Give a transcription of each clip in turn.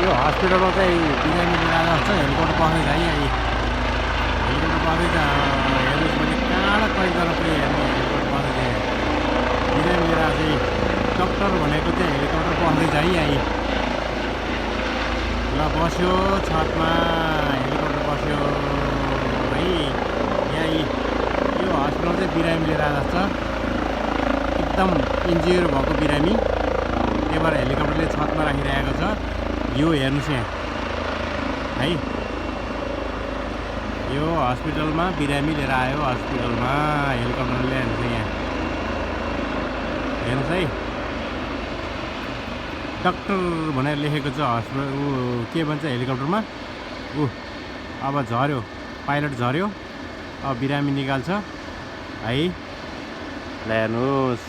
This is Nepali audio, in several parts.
यो हस्पिटलमा चाहिँ बिरामी लिएर आएको छ हेलिकप्टर पाउँदैछ है अहिले हेलिकप्टर पाउँदैछ हेर्नुहोस् भने कहाँबाट कैद गर्न पुग्यो हेर्नु हेलिकप्टर पाउँदैछ बिरामी लिएर आएको चाहिँ डक्टर भनेको चाहिँ हेलिकप्टर पाउँदैछ है अहिले ल बस्यो छतमा हेलिकप्टर बस्यो है यहाँ यो हस्पिटल चाहिँ बिरामी लिएर आएको छ एकदम इन्जियर भएको बिरामी त्यही भएर हेलिकप्टरले छतमा राखिरहेको छ यो हेर्नुहोस् यहाँ है यो हस्पिटलमा बिरामी लिएर आयो हस्पिटलमा हेलिकप्टरले हेर्नुहोस् यहाँ हेर्नुहोस् है डक्टर भनेर लेखेको छ हस्पिटल के भन्छ हेलिकप्टरमा अब झऱ्यो पाइलट झऱ्यो अब बिरामी निकाल्छ है ल हेर्नुहोस्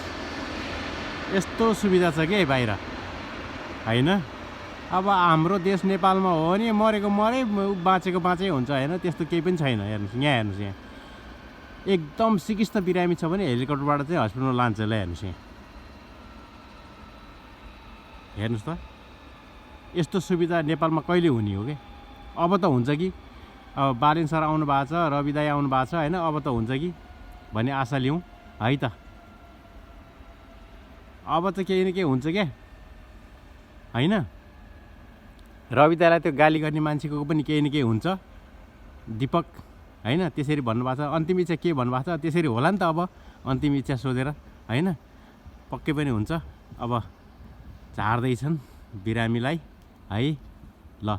यस्तो सुविधा छ के बाहिर होइन अब हाम्रो देश नेपालमा हो भने मरेको मरै बाँचेको बाँचै हुन्छ होइन त्यस्तो केही पनि छैन हेर्नुहोस् यहाँ हेर्नुहोस् यहाँ एकदम सिकिस्त बिरामी छ भने हेलिकप्टरबाट चाहिँ हस्पिटलमा लान्छ ल हेर्नुहोस् यहाँ हेर्नुहोस् त यस्तो सुविधा नेपालमा कहिले हुने हो कि अब त हुन्छ कि अब बालेन सर आउनु भएको छ रवि दाई आउनु भएको छ होइन अब त हुन्छ कि भन्ने आशा लिउँ है त अब त केही न केही हुन्छ क्या होइन रवि दाईलाई त्यो गाली गर्ने मान्छेको पनि केही न केही हुन्छ दिपक होइन त्यसरी भन्नुभएको छ अन्तिम इच्छा के भन्नुभएको छ त्यसरी होला नि त अब अन्तिम इच्छा सोधेर होइन पक्कै पनि हुन्छ अब झार्दैछन् बिरामीलाई है ल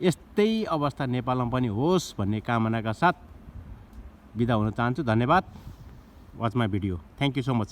यस्तै अवस्था नेपालमा पनि होस् भन्ने कामनाका साथ बिदा हुन चाहन्छु धन्यवाद watch my video thank you so much